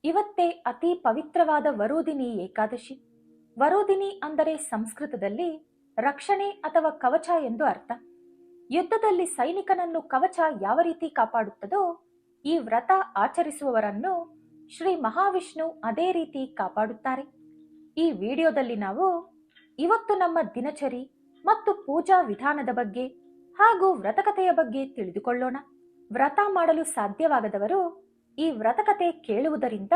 ಇವತ್ತೇ ಅತಿ ಪವಿತ್ರವಾದ ವರೋಧಿನಿ ಏಕಾದಶಿ. ವರೋಧಿನಿ ಅಂದರೆ ಸಂಸ್ಕೃತದಲ್ಲಿ ರಕ್ಷಣೆ ಅಥವಾ ಕವಚ ಎಂದು ಅರ್ಥ. ಯುದ್ಧದಲ್ಲಿ ಸೈನಿಕನನ್ನು ಕವಚ ಯಾವ ರೀತಿ ಕಾಪಾಡುತ್ತದೋ ಈ ವ್ರತ ಆಚರಿಸುವವರನ್ನು ಶ್ರೀ ಮಹಾವಿಷ್ಣು ಅದೇ ರೀತಿ ಕಾಪಾಡುತ್ತಾರೆ. ಈ ವಿಡಿಯೋದಲ್ಲಿ ನಾವು ಇವತ್ತು ನಮ್ಮ ದಿನಚರಿ ಮತ್ತು ಪೂಜಾ ವಿಧಾನದ ಬಗ್ಗೆ ಹಾಗೂ ವ್ರತಕಥೆಯ ಬಗ್ಗೆ ತಿಳಿದುಕೊಳ್ಳೋಣ. ವ್ರತ ಮಾಡಲು ಸಾಧ್ಯವಾಗದವರು ಈ ವ್ರತಕಥೆ ಕೇಳುವುದರಿಂದ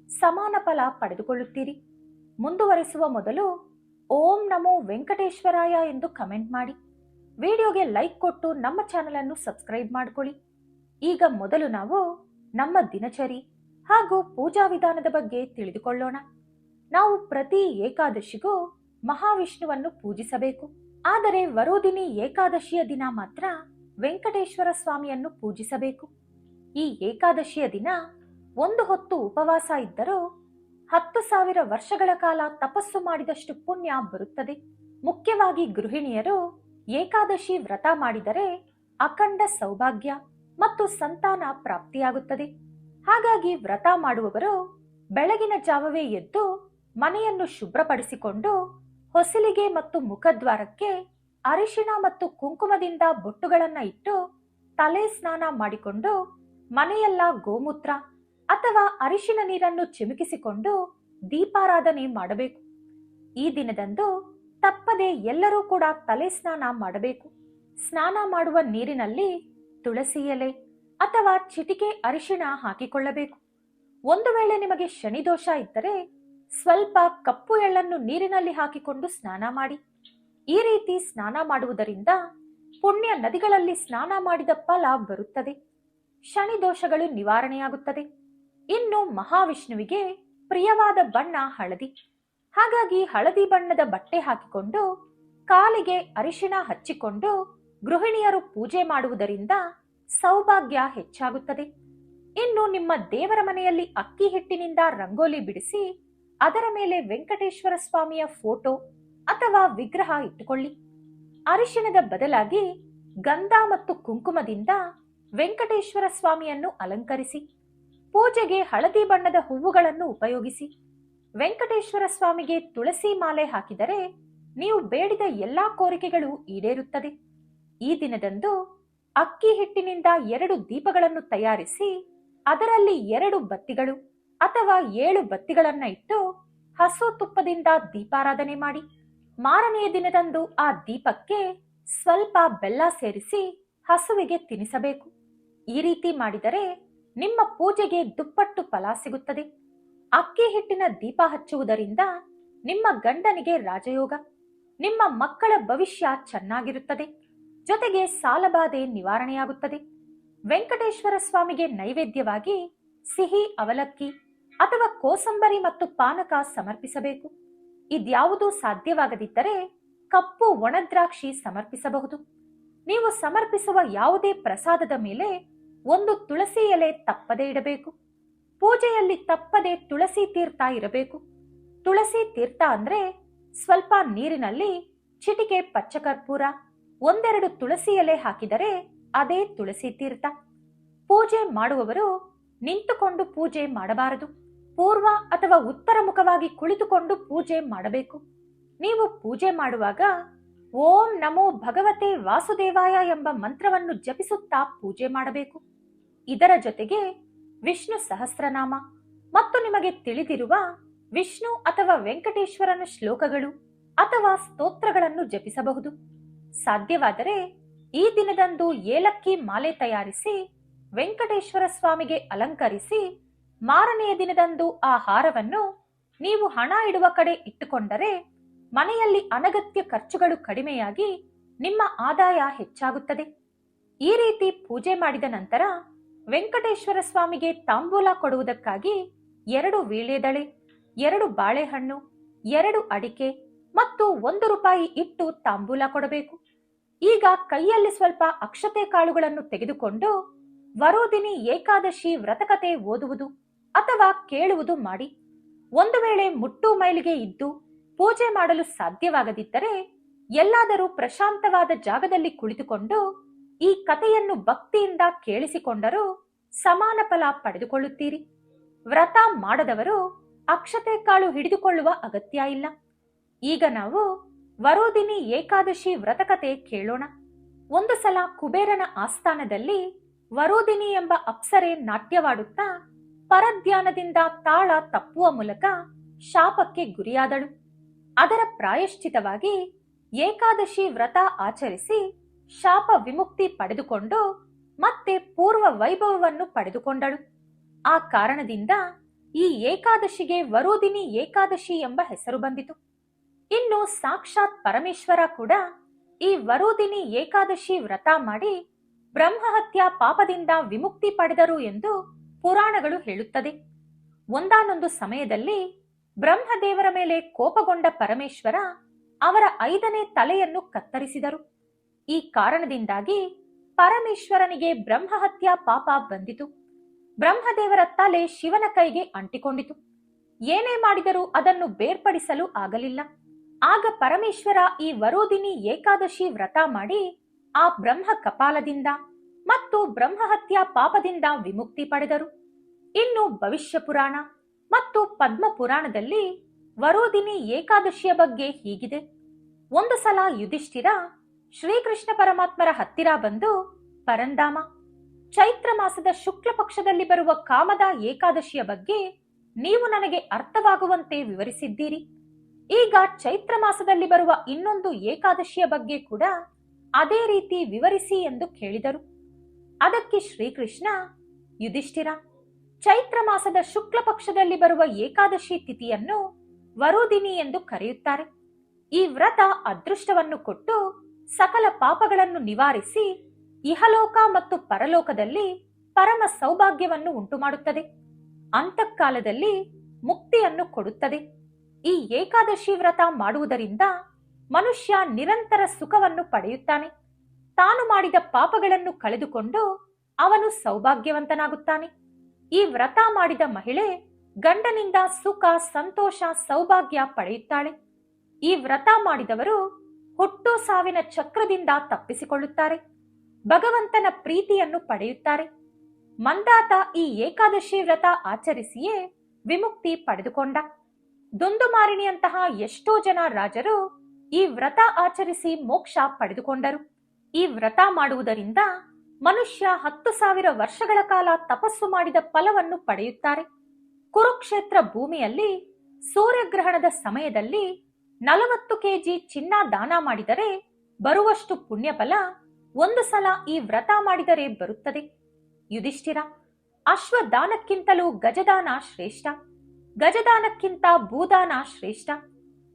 ಸಮಾನ ಫಲ ಪಡೆದುಕೊಳ್ಳುತ್ತೀರಿ. ಮುಂದುವರೆಸುವ ಮೊದಲು ಓಂ ನಮೋ ವೆಂಕಟೇಶ್ವರಾಯ ಎಂದು ಕಮೆಂಟ್ ಮಾಡಿ, ವಿಡಿಯೋಗೆ ಲೈಕ್ ಕೊಟ್ಟು ನಮ್ಮ ಚಾನೆಲ್ ಅನ್ನು ಸಬ್ಸ್ಕ್ರೈಬ್ ಮಾಡಿಕೊಳ್ಳಿ. ಈಗ ಮೊದಲು ನಾವು ನಮ್ಮ ದಿನಚರಿ ಹಾಗೂ ಪೂಜಾ ವಿಧಾನದ ಬಗ್ಗೆ ತಿಳಿದುಕೊಳ್ಳೋಣ. ನಾವು ಪ್ರತಿ ಏಕಾದಶಿಗೂ ಮಹಾವಿಷ್ಣುವನ್ನು ಪೂಜಿಸಬೇಕು. ಆದರೆ ವರೋಧಿನಿ ಏಕಾದಶಿಯ ದಿನ ಮಾತ್ರ ವೆಂಕಟೇಶ್ವರ ಸ್ವಾಮಿಯನ್ನು ಪೂಜಿಸಬೇಕು. ಈ ಏಕಾದಶಿಯ ದಿನ ಒಂದು ಹೊತ್ತು ಉಪವಾಸ ಇದ್ದರೂ 10,000 ವರ್ಷಗಳ ಕಾಲ ತಪಸ್ಸು ಮಾಡಿದಷ್ಟು ಪುಣ್ಯ ಬರುತ್ತದೆ. ಮುಖ್ಯವಾಗಿ ಗೃಹಿಣಿಯರು ಏಕಾದಶಿ ವ್ರತ ಮಾಡಿದರೆ ಅಖಂಡ ಸೌಭಾಗ್ಯ ಮತ್ತು ಸಂತಾನ ಪ್ರಾಪ್ತಿಯಾಗುತ್ತದೆ. ಹಾಗಾಗಿ ವ್ರತ ಮಾಡುವವರು ಬೆಳಗಿನ ಜಾವವೇ ಎದ್ದು ಮನೆಯನ್ನು ಶುಭ್ರಪಡಿಸಿಕೊಂಡು ಹೊಸಲಿಗೆ ಮತ್ತು ಮುಖದ್ವಾರಕ್ಕೆ ಅರಿಶಿಣ ಮತ್ತು ಕುಂಕುಮದಿಂದ ಬೊಟ್ಟುಗಳನ್ನ ಇಟ್ಟು ತಲೆ ಸ್ನಾನ ಮಾಡಿಕೊಂಡು ಮನೆಯೆಲ್ಲ ಗೋಮೂತ್ರ ಅಥವಾ ಅರಿಶಿಣ ನೀರನ್ನು ಚಿಮುಕಿಸಿಕೊಂಡು ದೀಪಾರಾಧನೆ ಮಾಡಬೇಕು. ಈ ದಿನದಂದು ತಪ್ಪದೆ ಎಲ್ಲರೂ ಕೂಡ ತಲೆ ಸ್ನಾನ ಮಾಡಬೇಕು. ಸ್ನಾನ ಮಾಡುವ ನೀರಿನಲ್ಲಿ ತುಳಸಿ ಎಲೆ ಅಥವಾ ಚಿಟಿಕೆ ಅರಿಶಿಣ ಹಾಕಿಕೊಳ್ಳಬೇಕು. ಒಂದು ವೇಳೆ ನಿಮಗೆ ಶನಿದೋಷ ಇದ್ದರೆ ಸ್ವಲ್ಪ ಕಪ್ಪು ಎಳ್ಳನ್ನು ನೀರಿನಲ್ಲಿ ಹಾಕಿಕೊಂಡು ಸ್ನಾನ ಮಾಡಿ. ಈ ರೀತಿ ಸ್ನಾನ ಮಾಡುವುದರಿಂದ ಪುಣ್ಯ ನದಿಗಳಲ್ಲಿ ಸ್ನಾನ ಮಾಡಿದ ಫಲ ಬರುತ್ತದೆ. ಶನಿ ದೋಷಗಳು ನಿವಾರಣೆಯಾಗುತ್ತದೆ. ಇನ್ನು ಮಹಾವಿಷ್ಣುವಿಗೆ ಪ್ರಿಯವಾದ ಬಣ್ಣ ಹಳದಿ. ಹಾಗಾಗಿ ಹಳದಿ ಬಣ್ಣದ ಬಟ್ಟೆ ಹಾಕಿಕೊಂಡು ಕಾಲಿಗೆ ಅರಿಶಿಣ ಹಚ್ಚಿಕೊಂಡು ಗೃಹಿಣಿಯರು ಪೂಜೆ ಮಾಡುವುದರಿಂದ ಸೌಭಾಗ್ಯ ಹೆಚ್ಚಾಗುತ್ತದೆ. ಇನ್ನು ನಿಮ್ಮ ದೇವರ ಮನೆಯಲ್ಲಿ ಅಕ್ಕಿ ಹಿಟ್ಟಿನಿಂದ ರಂಗೋಲಿ ಬಿಡಿಸಿ ಅದರ ಮೇಲೆ ವೆಂಕಟೇಶ್ವರ ಸ್ವಾಮಿಯ ಫೋಟೋ ಅಥವಾ ವಿಗ್ರಹ ಇಟ್ಟುಕೊಳ್ಳಿ. ಅರಿಶಿಣದ ಬದಲಾಗಿ ಗಂಧ ಮತ್ತು ಕುಂಕುಮದಿಂದ ವೆಂಕಟೇಶ್ವರ ಸ್ವಾಮಿಯನ್ನು ಅಲಂಕರಿಸಿ ಪೂಜೆಗೆ ಹಳದಿ ಬಣ್ಣದ ಹೂವುಗಳನ್ನು ಉಪಯೋಗಿಸಿ. ವೆಂಕಟೇಶ್ವರ ಸ್ವಾಮಿಗೆ ತುಳಸಿ ಮಾಲೆ ಹಾಕಿದರೆ ನೀವು ಬೇಡಿದ ಎಲ್ಲಾ ಕೋರಿಕೆಗಳು ಈಡೇರುತ್ತದೆ. ಈ ದಿನದಂದು ಅಕ್ಕಿ ಹಿಟ್ಟಿನಿಂದ 2 ದೀಪಗಳನ್ನು ತಯಾರಿಸಿ ಅದರಲ್ಲಿ 2 ಬತ್ತಿಗಳು ಅಥವಾ 7 ಬತ್ತಿಗಳನ್ನ ಇಟ್ಟು ಹಸು ತುಪ್ಪದಿಂದ ದೀಪಾರಾಧನೆ ಮಾಡಿ. ಮಾರನೆಯ ದಿನದಂದು ಆ ದೀಪಕ್ಕೆ ಸ್ವಲ್ಪ ಬೆಲ್ಲ ಸೇರಿಸಿ ಹಸುವಿಗೆ ತಿನ್ನಿಸಬೇಕು. ಈ ರೀತಿ ಮಾಡಿದರೆ ನಿಮ್ಮ ಪೂಜೆಗೆ ದುಪ್ಪಟ್ಟು ಫಲ ಸಿಗುತ್ತದೆ. ಅಕ್ಕಿ ಹಿಟ್ಟಿನ ದೀಪ ಹಚ್ಚುವುದರಿಂದ ನಿಮ್ಮ ಗಂಡನಿಗೆ ರಾಜಯೋಗ, ನಿಮ್ಮ ಮಕ್ಕಳ ಭವಿಷ್ಯ ಚೆನ್ನಾಗಿರುತ್ತದೆ. ಜೊತೆಗೆ ಸಾಲಬಾಧೆ ನಿವಾರಣೆಯಾಗುತ್ತದೆ. ವೆಂಕಟೇಶ್ವರ ಸ್ವಾಮಿಗೆ ನೈವೇದ್ಯವಾಗಿ ಸಿಹಿ ಅವಲಕ್ಕಿ ಅಥವಾ ಕೋಸಂಬರಿ ಮತ್ತು ಪಾನಕ ಸಮರ್ಪಿಸಬೇಕು. ಇದ್ಯಾವುದೂ ಸಾಧ್ಯವಾಗದಿದ್ದರೆ ಕಪ್ಪು ಒಣದ್ರಾಕ್ಷಿ ಸಮರ್ಪಿಸಬಹುದು. ನೀವು ಸಮರ್ಪಿಸುವ ಯಾವುದೇ ಪ್ರಸಾದದ ಮೇಲೆ 1 ತುಳಸಿ ಎಲೆ ತಪ್ಪದೇ ಇಡಬೇಕು. ಪೂಜೆಯಲ್ಲಿ ತಪ್ಪದೆ ತುಳಸಿ ತೀರ್ಥ ಇರಬೇಕು. ತುಳಸಿ ತೀರ್ಥ ಅಂದ್ರೆ ಸ್ವಲ್ಪ ನೀರಿನಲ್ಲಿ ಚಿಟಿಕೆ ಪಚ್ಚಕರ್ಪೂರ, 1-2 ತುಳಸಿ ಎಲೆ ಹಾಕಿದರೆ ಅದೇ ತುಳಸಿ ತೀರ್ಥ. ಪೂಜೆ ಮಾಡುವವರು ನಿಂತುಕೊಂಡು ಪೂಜೆ ಮಾಡಬಾರದು. ಪೂರ್ವ ಅಥವಾ ಉತ್ತರ ಮುಖವಾಗಿ ಕುಳಿತುಕೊಂಡು ಪೂಜೆ ಮಾಡಬೇಕು. ನೀವು ಪೂಜೆ ಮಾಡುವಾಗ ಓಂ ನಮೋ ಭಗವತೆ ವಾಸುದೇವಾಯ ಎಂಬ ಮಂತ್ರವನ್ನು ಜಪಿಸುತ್ತಾ ಪೂಜೆ ಮಾಡಬೇಕು. ಇದರ ಜೊತೆಗೆ ವಿಷ್ಣು ಸಹಸ್ರನಾಮ ಮತ್ತು ನಿಮಗೆ ತಿಳಿದಿರುವ ವಿಷ್ಣು ಅಥವಾ ವೆಂಕಟೇಶ್ವರನ ಶ್ಲೋಕಗಳು ಅಥವಾ ಸ್ತೋತ್ರಗಳನ್ನು ಜಪಿಸಬಹುದು. ಸಾಧ್ಯವಾದರೆ ಈ ದಿನದಂದು ಏಲಕ್ಕಿ ಮಾಲೆ ತಯಾರಿಸಿ ವೆಂಕಟೇಶ್ವರ ಸ್ವಾಮಿಗೆ ಅಲಂಕರಿಸಿ ಮಾರನೆಯ ದಿನದಂದು ಆ ಹಾರವನ್ನು ನೀವು ಹಣ ಇಡುವ ಕಡೆ ಇಟ್ಟುಕೊಂಡರೆ ಮನೆಯಲ್ಲಿ ಅನಗತ್ಯ ಖರ್ಚುಗಳು ಕಡಿಮೆಯಾಗಿ ನಿಮ್ಮ ಆದಾಯ ಹೆಚ್ಚಾಗುತ್ತದೆ. ಈ ರೀತಿ ಪೂಜೆ ಮಾಡಿದ ನಂತರ ವೆಂಕಟೇಶ್ವರ ಸ್ವಾಮಿಗೆ ತಾಂಬೂಲ ಕೊಡುವುದಕ್ಕಾಗಿ 2 ವೀಳ್ಯದೆಲೆ, 2 ಬಾಳೆಹಣ್ಣು, 2 ಅಡಿಕೆ ಮತ್ತು 1 ರೂಪಾಯಿ ಇಟ್ಟು ತಾಂಬೂಲ ಕೊಡಬೇಕು. ಈಗ ಕೈಯಲ್ಲಿ ಸ್ವಲ್ಪ ಅಕ್ಷತೆ ಕಾಳುಗಳನ್ನು ತೆಗೆದುಕೊಂಡು ವರೋಧಿನಿ ಏಕಾದಶಿ ವ್ರತಕಥೆ ಓದುವುದು ಅಥವಾ ಕೇಳುವುದು ಮಾಡಿ. ಒಂದು ವೇಳೆ ಮುಟ್ಟು ಮೈಲಿಗೆ ಇದ್ದು ಪೂಜೆ ಮಾಡಲು ಸಾಧ್ಯವಾಗದಿದ್ದರೆ ಎಲ್ಲಾದರೂ ಪ್ರಶಾಂತವಾದ ಜಾಗದಲ್ಲಿ ಕುಳಿತುಕೊಂಡು ಈ ಕಥೆಯನ್ನು ಭಕ್ತಿಯಿಂದ ಕೇಳಿಸಿಕೊಂಡರೂ ಸಮಾನ ಫಲ ಪಡೆದುಕೊಳ್ಳುತ್ತೀರಿ. ವ್ರತ ಮಾಡದವರು ಅಕ್ಷತೆ ಕಾಳು ಹಿಡಿದುಕೊಳ್ಳುವ ಅಗತ್ಯ ಇಲ್ಲ. ಈಗ ನಾವು ವರೋಧಿನಿ ಏಕಾದಶಿ ವ್ರತಕತೆ ಕೇಳೋಣ. ಒಂದು ಸಲ ಕುಬೇರನ ಆಸ್ಥಾನದಲ್ಲಿ ವರೋಧಿನಿ ಎಂಬ ಅಪ್ಸರೆ ನಾಟ್ಯವಾಡುತ್ತಾ ಪರಧ್ಯಾನದಿಂದ ತಾಳ ತಪ್ಪುವ ಮೂಲಕ ಶಾಪಕ್ಕೆ ಗುರಿಯಾದಳು. ಅದರ ಪ್ರಾಯಶ್ಚಿತವಾಗಿ ಏಕಾದಶಿ ವ್ರತ ಆಚರಿಸಿ ಶಾಪ ವಿಮುಕ್ತಿ ಪಡೆದುಕೊಂಡು ಮತ್ತೆ ಪೂರ್ವ ವೈಭವವನ್ನು ಪಡೆದುಕೊಂಡಳು. ಆ ಕಾರಣದಿಂದ ಈ ಏಕಾದಶಿಗೆ ವರೋಧಿನಿ ಏಕಾದಶಿ ಎಂಬ ಹೆಸರು ಬಂದಿತು. ಇನ್ನು ಸಾಕ್ಷಾತ್ ಪರಮೇಶ್ವರ ಕೂಡ ಈ ವರೋಧಿನಿ ಏಕಾದಶಿ ವ್ರತ ಮಾಡಿ ಬ್ರಹ್ಮಹತ್ಯಾ ಪಾಪದಿಂದ ವಿಮುಕ್ತಿ ಪಡೆದರು ಎಂದು ಪುರಾಣಗಳು ಹೇಳುತ್ತದೆ. ಒಂದಾನೊಂದು ಸಮಯದಲ್ಲಿ ಬ್ರಹ್ಮದೇವರ ಮೇಲೆ ಕೋಪಗೊಂಡ ಪರಮೇಶ್ವರ ಅವರ 5ನೇ ತಲೆಯನ್ನು ಕತ್ತರಿಸಿದರು. ಈ ಕಾರಣದಿಂದಾಗಿ ಪರಮೇಶ್ವರನಿಗೆ ಬ್ರಹ್ಮಹತ್ಯಾ ಪಾಪ ಬಂದಿತು. ಬ್ರಹ್ಮದೇವರ ತಲೆ ಶಿವನ ಕೈಗೆ ಅಂಟಿಕೊಂಡಿತು. ಏನೇ ಮಾಡಿದರೂ ಅದನ್ನು ಬೇರ್ಪಡಿಸಲು ಆಗಲಿಲ್ಲ. ಆಗ ಪರಮೇಶ್ವರ ಈ ವರೋಧಿನಿ ಏಕಾದಶಿ ವ್ರತ ಮಾಡಿ ಆ ಬ್ರಹ್ಮ ಕಪಾಲದಿಂದ ಮತ್ತು ಬ್ರಹ್ಮಹತ್ಯಾ ಪಾಪದಿಂದ ವಿಮುಕ್ತಿ ಪಡೆದರು. ಇನ್ನು ಭವಿಷ್ಯ ಪುರಾಣ ಮತ್ತು ಪದ್ಮ ಪುರಾಣದಲ್ಲಿ ವರೋಧಿನಿ ಏಕಾದಶಿಯ ಬಗ್ಗೆ ಹೀಗಿದೆ. ಒಂದು ಸಲ ಯುಧಿಷ್ಠಿರ ಶ್ರೀಕೃಷ್ಣ ಪರಮಾತ್ಮರ ಹತ್ತಿರ ಬಂದು, ಪರಂಧಾಮ, ಚೈತ್ರ ಮಾಸದ ಶುಕ್ಲ ಪಕ್ಷದಲ್ಲಿ ಬರುವ ಕಾಮದ ಏಕಾದಶಿಯ ಬಗ್ಗೆ ನೀವು ನನಗೆ ಅರ್ಥವಾಗುವಂತೆ ವಿವರಿಸಿದ್ದೀರಿ. ಈಗ ಚೈತ್ರ ಮಾಸದಲ್ಲಿ ಬರುವ ಇನ್ನೊಂದು ಏಕಾದಶಿಯ ಬಗ್ಗೆ ಕೂಡ ಅದೇ ರೀತಿ ವಿವರಿಸಿ ಎಂದು ಕೇಳಿದರು. ಅದಕ್ಕೆ ಶ್ರೀಕೃಷ್ಣ, ಯುಧಿಷ್ಠಿರ, ಚೈತ್ರ ಮಾಸದ ಶುಕ್ಲ ಪಕ್ಷದಲ್ಲಿ ಬರುವ ಏಕಾದಶಿ ತಿಥಿಯನ್ನು ವರೋಧಿನಿ ಎಂದು ಕರೆಯುತ್ತಾರೆ. ಈ ವ್ರತ ಅದೃಷ್ಟವನ್ನು ಕೊಟ್ಟು ಸಕಲ ಪಾಪಗಳನ್ನು ನಿವಾರಿಸಿ ಇಹಲೋಕ ಮತ್ತು ಪರಲೋಕದಲ್ಲಿ ಪರಮ ಸೌಭಾಗ್ಯವನ್ನು ಉಂಟುಮಾಡುತ್ತದೆ. ಅಂತಃಕಾಲದಲ್ಲಿ ಮುಕ್ತಿಯನ್ನು ಕೊಡುತ್ತದೆ. ಈ ಏಕಾದಶಿ ವ್ರತ ಮಾಡುವುದರಿಂದ ಮನುಷ್ಯ ನಿರಂತರ ಸುಖವನ್ನು ಪಡೆಯುತ್ತಾನೆ. ತಾನು ಮಾಡಿದ ಪಾಪಗಳನ್ನು ಕಳೆದುಕೊಂಡು ಅವನು ಸೌಭಾಗ್ಯವಂತನಾಗುತ್ತಾನೆ. ಈ ವ್ರತ ಮಾಡಿದ ಮಹಿಳೆ ಗಂಡನಿಂದ ಸುಖ, ಸಂತೋಷ, ಸೌಭಾಗ್ಯ ಪಡೆಯುತ್ತಾಳೆ. ಈ ವ್ರತ ಮಾಡಿದವರು ಹುಟ್ಟು ಸಾವಿನ ಚಕ್ರದಿಂದ ತಪ್ಪಿಸಿಕೊಳ್ಳುತ್ತಾರೆ. ಭಗವಂತನ ಪ್ರೀತಿಯನ್ನು ಪಡೆಯುತ್ತಾರೆ. ಮಂದಾತ ಈ ಏಕಾದಶಿ ವ್ರತ ಆಚರಿಸಿಯೇ ವಿಮುಕ್ತಿ ಪಡೆದುಕೊಂಡ. ದುಂದುಮಾರಿಣಿಯಂತಹ ಎಷ್ಟೋ ಜನ ರಾಜರು ಈ ವ್ರತ ಆಚರಿಸಿ ಮೋಕ್ಷ ಪಡೆದುಕೊಂಡರು. ಈ ವ್ರತ ಮಾಡುವುದರಿಂದ ಮನುಷ್ಯ 10,000 ವರ್ಷಗಳ ಕಾಲ ತಪಸ್ಸು ಮಾಡಿದ ಫಲವನ್ನು ಪಡೆಯುತ್ತಾರೆ. ಕುರುಕ್ಷೇತ್ರ ಭೂಮಿಯಲ್ಲಿ ಸೂರ್ಯಗ್ರಹಣದ ಸಮಯದಲ್ಲಿ 40 ಕೆಜಿ ಚಿನ್ನ ದಾನ ಮಾಡಿದರೆ ಬರುವಷ್ಟು ಪುಣ್ಯಫಲ ಒಂದು ಸಲ ಈ ವ್ರತ ಮಾಡಿದರೆ ಬರುತ್ತದೆ. ಯುಧಿಷ್ಠಿರ, ಅಶ್ವದಾನಕ್ಕಿಂತಲೂ ಗಜದಾನ ಶ್ರೇಷ್ಠ. ಗಜದಾನಕ್ಕಿಂತ ಭೂದಾನ ಶ್ರೇಷ್ಠ.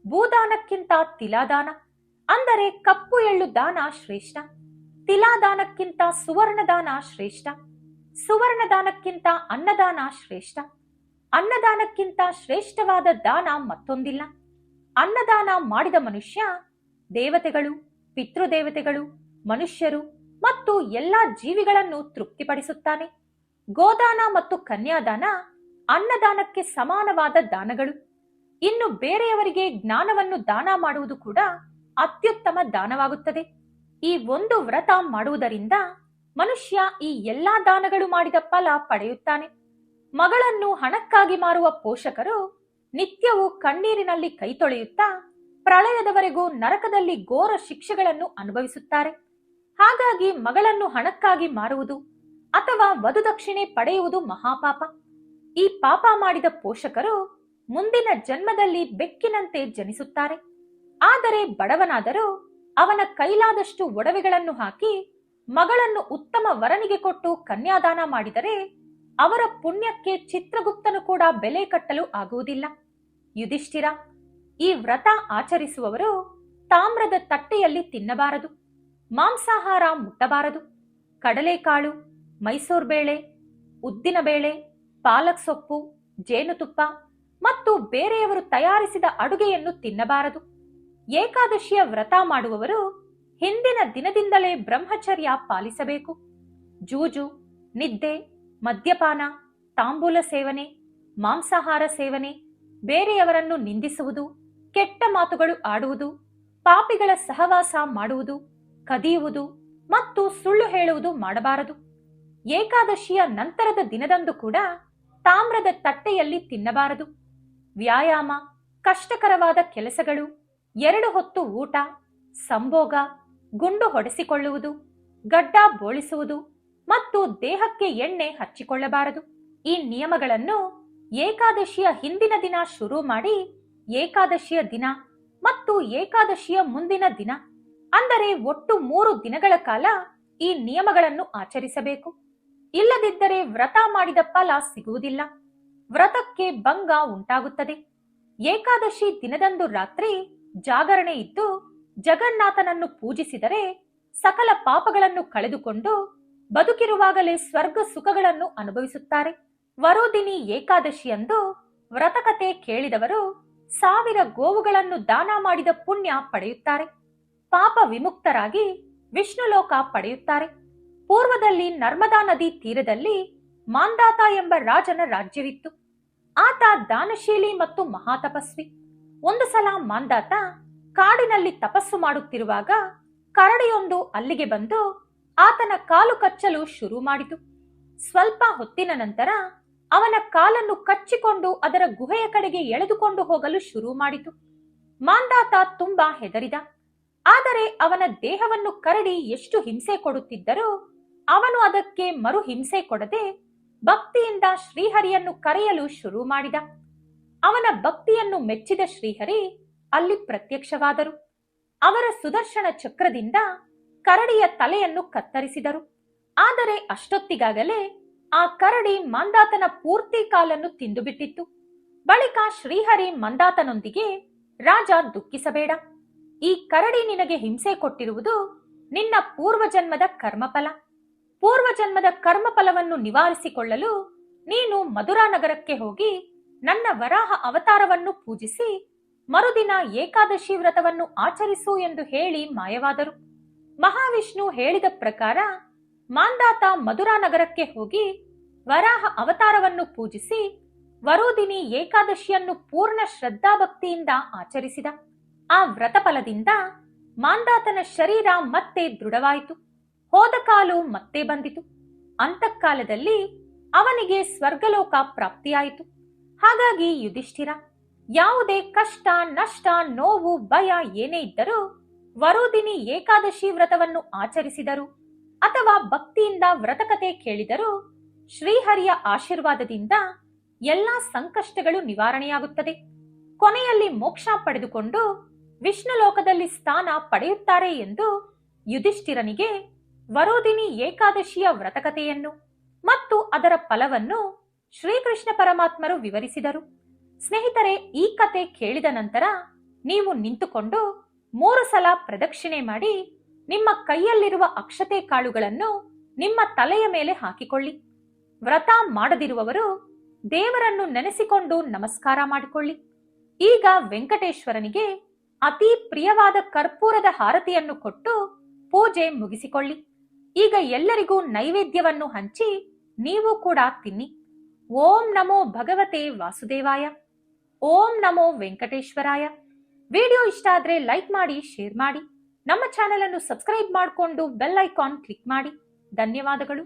ಭೂದಾನಕ್ಕಿಂತ ತಿಲಾದಾನ ಅಂದರೆ ಕಪ್ಪು ಎಳ್ಳು ದಾನ ಶ್ರೇಷ್ಠ. ತಿಲಾದಾನಕ್ಕಿಂತ ಸುವರ್ಣದಾನ ಶ್ರೇಷ್ಠ. ಸುವರ್ಣದಾನಕ್ಕಿಂತ ಅನ್ನದಾನ ಶ್ರೇಷ್ಠ. ಅನ್ನದಾನಕ್ಕಿಂತ ಶ್ರೇಷ್ಠವಾದ ದಾನ ಮತ್ತೊಂದಿಲ್ಲ. ಅನ್ನದಾನ ಮಾಡಿದ ಮನುಷ್ಯ ದೇವತೆಗಳು, ಪಿತೃದೇವತೆಗಳು, ಮನುಷ್ಯರು ಮತ್ತು ಎಲ್ಲಾ ಜೀವಿಗಳನ್ನು ತೃಪ್ತಿಪಡಿಸುತ್ತಾನೆ. ಗೋದಾನ ಮತ್ತು ಕನ್ಯಾದಾನ ಅನ್ನದಾನಕ್ಕೆ ಸಮಾನವಾದ ದಾನಗಳು. ಇನ್ನು ಬೇರೆಯವರಿಗೆ ಜ್ಞಾನವನ್ನು ದಾನ ಮಾಡುವುದು ಕೂಡ ಅತ್ಯುತ್ತಮ ದಾನವಾಗುತ್ತದೆ. ಈ ಒಂದು ವ್ರತ ಮಾಡುವುದರಿಂದ ಮನುಷ್ಯ ಈ ಎಲ್ಲಾ ದಾನಗಳು ಮಾಡಿದ ಫಲ ಪಡೆಯುತ್ತಾನೆ. ಮಗಳನ್ನು ಹಣಕ್ಕಾಗಿ ಮಾರುವ ಪೋಷಕರು ನಿತ್ಯವೂ ಕಣ್ಣೀರಿನಲ್ಲಿ ಕೈ ತೊಳೆಯುತ್ತಾ ಪ್ರಳಯದವರೆಗೂ ನರಕದಲ್ಲಿ ಘೋರ ಶಿಕ್ಷೆಗಳನ್ನು ಅನುಭವಿಸುತ್ತಾರೆ. ಹಾಗಾಗಿ ಮಗಳನ್ನು ಹಣಕ್ಕಾಗಿ ಮಾರುವುದು ಅಥವಾ ವಧುದಕ್ಷಿಣೆ ಪಡೆಯುವುದು ಮಹಾಪಾಪ. ಈ ಪಾಪ ಮಾಡಿದ ಪೋಷಕರು ಮುಂದಿನ ಜನ್ಮದಲ್ಲಿ ಬೆಕ್ಕಿನಂತೆ ಜನಿಸುತ್ತಾರೆ. ಆದರೆ ಬಡವನಾದರೂ ಅವನ ಕೈಲಾದಷ್ಟು ಒಡವೆಗಳನ್ನು ಹಾಕಿ ಮಗಳನ್ನು ಉತ್ತಮ ವರನಿಗೆ ಕೊಟ್ಟು ಕನ್ಯಾದಾನ ಮಾಡಿದರೆ ಅವರ ಪುಣ್ಯಕ್ಕೆ ಚಿತ್ರಗುಪ್ತನು ಕೂಡ ಬೆಲೆ ಕಟ್ಟಲು ಆಗುವುದಿಲ್ಲ. ಯುಧಿಷ್ಠಿರ, ಈ ವ್ರತ ಆಚರಿಸುವವರು ತಾಮ್ರದ ತಟ್ಟೆಯಲ್ಲಿ ತಿನ್ನಬಾರದು. ಮಾಂಸಾಹಾರ ಮುಟ್ಟಬಾರದು. ಕಡಲೆಕಾಳು, ಮೈಸೂರು ಬೇಳೆ, ಉದ್ದಿನ ಬೇಳೆ, ಪಾಲಕ್ ಸೊಪ್ಪು, ಜೇನುತುಪ್ಪ ಮತ್ತು ಬೇರೆಯವರು ತಯಾರಿಸಿದ ಅಡುಗೆಯನ್ನು ತಿನ್ನಬಾರದು. ಏಕಾದಶಿಯ ವ್ರತ ಮಾಡುವವರು ಹಿಂದಿನ ದಿನದಿಂದಲೇ ಬ್ರಹ್ಮಚರ್ಯ ಪಾಲಿಸಬೇಕು. ಜೂಜು, ನಿದ್ದೆ, ಮದ್ಯಪಾನ, ತಾಂಬೂಲ ಸೇವನೆ, ಮಾಂಸಾಹಾರ ಸೇವನೆ, ಬೇರೆಯವರನ್ನು ನಿಂದಿಸುವುದು, ಕೆಟ್ಟ ಮಾತುಗಳು ಆಡುವುದು, ಪಾಪಿಗಳ ಸಹವಾಸ ಮಾಡುವುದು, ಕದಿಯುವುದು ಮತ್ತು ಸುಳ್ಳು ಹೇಳುವುದು ಮಾಡಬಾರದು. ಏಕಾದಶಿಯ ನಂತರದ ದಿನದಂದು ಕೂಡ ತಾಮ್ರದ ತಟ್ಟೆಯಲ್ಲಿ ತಿನ್ನಬಾರದು. ವ್ಯಾಯಾಮ, ಕಷ್ಟಕರವಾದ ಕೆಲಸಗಳು, 2 ಹೊತ್ತು ಊಟ, ಸಂಭೋಗ, ಗುಂಡು ಹೊಡೆಸಿಕೊಳ್ಳುವುದು, ಗಡ್ಡ ಬೋಳಿಸುವುದು ಮತ್ತು ದೇಹಕ್ಕೆ ಎಣ್ಣೆ ಹಚ್ಚಿಕೊಳ್ಳಬಾರದು. ಈ ನಿಯಮಗಳನ್ನು ಏಕಾದಶಿಯ ಹಿಂದಿನ ದಿನ ಶುರು ಮಾಡಿ ಏಕಾದಶಿಯ ದಿನ ಮತ್ತು ಏಕಾದಶಿಯ ಮುಂದಿನ ದಿನ ಅಂದರೆ ಒಟ್ಟು 3 ದಿನಗಳ ಕಾಲ ಈ ನಿಯಮಗಳನ್ನು ಆಚರಿಸಬೇಕು. ಇಲ್ಲದಿದ್ದರೆ ವ್ರತ ಮಾಡಿದ ಫಲ ಸಿಗುವುದಿಲ್ಲ, ವ್ರತಕ್ಕೆ ಭಂಗ ಉಂಟಾಗುತ್ತದೆ. ಏಕಾದಶಿ ದಿನದಂದು ರಾತ್ರಿ ಜಾಗರಣೆ ಇದ್ದು ಜಗನ್ನಾಥನನ್ನು ಪೂಜಿಸಿದರೆ ಸಕಲ ಪಾಪಗಳನ್ನು ಕಳೆದುಕೊಂಡು ಬದುಕಿರುವಾಗಲೇ ಸ್ವರ್ಗ ಸುಖಗಳನ್ನು ಅನುಭವಿಸುತ್ತಾರೆ. ವರೋಧಿನಿ ಏಕಾದಶಿಯಂದು ವ್ರತಕತೆ ಕೇಳಿದವರು 1000 ಗೋವುಗಳನ್ನು ದಾನ ಮಾಡಿದ ಪುಣ್ಯ ಪಡೆಯುತ್ತಾರೆ. ಪಾಪ ವಿಮುಕ್ತರಾಗಿ ವಿಷ್ಣುಲೋಕ ಪಡೆಯುತ್ತಾರೆ. ಪೂರ್ವದಲ್ಲಿ ನರ್ಮದಾ ನದಿ ತೀರದಲ್ಲಿ ಮಾಂದಾತ ಎಂಬ ರಾಜನ ರಾಜ್ಯವಿತ್ತು. ಆತ ದಾನಶೀಲಿ ಮತ್ತು ಮಹಾತಪಸ್ವಿ. ಒಂದು ಸಲ ಮಾಂದಾತ ಕಾಡಿನಲ್ಲಿ ತಪಸ್ಸು ಮಾಡುತ್ತಿರುವಾಗ ಕರಡಿಯೊಂದು ಅಲ್ಲಿಗೆ ಬಂದು ಆತನ ಕಾಲು ಕಚ್ಚಲು ಶುರು ಮಾಡಿತು. ಸ್ವಲ್ಪ ಹೊತ್ತಿನ ನಂತರ ಅವನ ಕಾಲನ್ನು ಕಚ್ಚಿಕೊಂಡು ಅದರ ಗುಹೆಯ ಕಡೆಗೆ ಎಳೆದುಕೊಂಡು ಹೋಗಲು ಶುರು ಮಾಡಿತು. ಮಾಂದಾತ ತುಂಬಾ ಹೆದರಿದ. ಆದರೆ ಅವನ ದೇಹವನ್ನು ಕರಡಿ ಎಷ್ಟು ಹಿಂಸೆ ಕೊಡುತ್ತಿದ್ದರೂ ಅವನು ಅದಕ್ಕೆ ಮರು ಹಿಂಸೆ ಕೊಡದೆ ಭಕ್ತಿಯಿಂದ ಶ್ರೀಹರಿಯನ್ನು ಕರೆಯಲು ಶುರು ಮಾಡಿದ. ಅವನ ಭಕ್ತಿಯನ್ನು ಮೆಚ್ಚಿದ ಶ್ರೀಹರಿ ಅಲ್ಲಿ ಪ್ರತ್ಯಕ್ಷವಾದರು. ಅವರ ಸುದರ್ಶನ ಚಕ್ರದಿಂದ ಕರಡಿಯ ತಲೆಯನ್ನು ಕತ್ತರಿಸಿದರು. ಆದರೆ ಅಷ್ಟೊತ್ತಿಗಾಗಲೇ ಆ ಕರಡಿ ಮಂದಾತನ ಪೂರ್ತಿ ಕಾಲನ್ನು ತಿಂದುಬಿಟ್ಟಿತ್ತು. ಬಳಿಕ ಶ್ರೀಹರಿ ಮಂದಾತನೊಂದಿಗೆ, ರಾಜ ದುಃಖಿಸಬೇಡ, ಈ ಕರಡಿ ನಿನಗೆ ಹಿಂಸೆ ಕೊಟ್ಟಿರುವುದು ನಿನ್ನ ಪೂರ್ವಜನ್ಮದ ಕರ್ಮಫಲ. ಪೂರ್ವಜನ್ಮದ ಕರ್ಮಫಲವನ್ನು ನಿವಾರಿಸಿಕೊಳ್ಳಲು ನೀನು ಮಧುರಾ ನಗರಕ್ಕೆ ಹೋಗಿ ನನ್ನ ವರಾಹ ಅವತಾರವನ್ನು ಪೂಜಿಸಿ ಮರುದಿನ ಏಕಾದಶಿ ವ್ರತವನ್ನು ಆಚರಿಸು ಎಂದು ಹೇಳಿ ಮಾಯವಾದರು. ಮಹಾವಿಷ್ಣು ಹೇಳಿದ ಪ್ರಕಾರ ಮಾಂದಾತ ಮಧುರಾ ನಗರಕ್ಕೆ ಹೋಗಿ ವರಾಹ ಅವತಾರವನ್ನು ಪೂಜಿಸಿ ವರೋಧಿನಿ ಏಕಾದಶಿಯನ್ನು ಪೂರ್ಣ ಶ್ರದ್ಧಾಭಕ್ತಿಯಿಂದ ಆಚರಿಸಿದ. ಆ ವ್ರತಫಲದಿಂದ ಮಾಂದಾತನ ಶರೀರ ಮತ್ತೆ ದೃಢವಾಯಿತು. ಹೋದ ಕಾಲು ಮತ್ತೆ ಬಂದಿತು. ಅಂತಃಕಾಲದಲ್ಲಿ ಅವನಿಗೆ ಸ್ವರ್ಗಲೋಕ ಪ್ರಾಪ್ತಿಯಾಯಿತು. ಹಾಗಾಗಿ ಯುಧಿಷ್ಠಿರ, ಯಾವುದೇ ಕಷ್ಟ, ನಷ್ಟ, ನೋವು, ಭಯ ಏನೇ ಇದ್ದರೂ ವರೋಧಿನಿ ಏಕಾದಶಿ ವ್ರತವನ್ನು ಆಚರಿಸಿದರು ಅಥವಾ ಭಕ್ತಿಯಿಂದ ವ್ರತಕತೆ ಕೇಳಿದರೂ ಶ್ರೀಹರಿಯ ಆಶೀರ್ವಾದದಿಂದ ಎಲ್ಲಾ ಸಂಕಷ್ಟಗಳು ನಿವಾರಣೆಯಾಗುತ್ತದೆ. ಕೊನೆಯಲ್ಲಿ ಮೋಕ್ಷ ಪಡೆದುಕೊಂಡು ವಿಷ್ಣು ಲೋಕದಲ್ಲಿ ಸ್ಥಾನ ಪಡೆಯುತ್ತಾರೆ ಎಂದು ಯುಧಿಷ್ಠಿರನಿಗೆ ವರೋಧಿನಿ ಏಕಾದಶಿಯ ವ್ರತಕತೆಯನ್ನು ಮತ್ತು ಅದರ ಫಲವನ್ನು ಶ್ರೀಕೃಷ್ಣ ಪರಮಾತ್ಮರು ವಿವರಿಸಿದರು. ಸ್ನೇಹಿತರೆ, ಈ ಕತೆ ಕೇಳಿದ ನಂತರ ನೀವು ನಿಂತುಕೊಂಡು 3 ಸಲ ಪ್ರದಕ್ಷಿಣೆ ಮಾಡಿ ನಿಮ್ಮ ಕೈಯಲ್ಲಿರುವ ಅಕ್ಷತೆ ಕಾಳುಗಳನ್ನು ನಿಮ್ಮ ತಲೆಯ ಮೇಲೆ ಹಾಕಿಕೊಳ್ಳಿ. ವ್ರತ ಮಾಡದಿರುವವರು ದೇವರನ್ನು ನೆನೆಸಿಕೊಂಡು ನಮಸ್ಕಾರ ಮಾಡಿಕೊಳ್ಳಿ. ಈಗ ವೆಂಕಟೇಶ್ವರನಿಗೆ ಅತಿ ಪ್ರಿಯವಾದ ಕರ್ಪೂರದ ಹಾರತಿಯನ್ನು ಕೊಟ್ಟು ಪೂಜೆ ಮುಗಿಸಿಕೊಳ್ಳಿ. ಈಗ ಎಲ್ಲರಿಗೂ ನೈವೇದ್ಯವನ್ನು ಹಂಚಿ ನೀವು ಕೂಡ ತಿನ್ನಿ. ಓಂ ನಮೋ ಭಗವತೆ ವಾಸುದೇವಾಯ. ಓಂ ನಮೋ ವೆಂಕಟೇಶ್ವರಾಯ. ವಿಡಿಯೋ ಇಷ್ಟ ಆದ್ರೆ ಲೈಕ್ ಮಾಡಿ, ಶೇರ್ ಮಾಡಿ. ನಮ್ಮ ಚಾನೆಲ್ ಅನ್ನು ಸಬ್ಸ್ಕ್ರೈಬ್ ಮಾಡಿಕೊಂಡು ಬೆಲ್ ಐಕಾನ್ ಕ್ಲಿಕ್ ಮಾಡಿ. ಧನ್ಯವಾದಗಳು.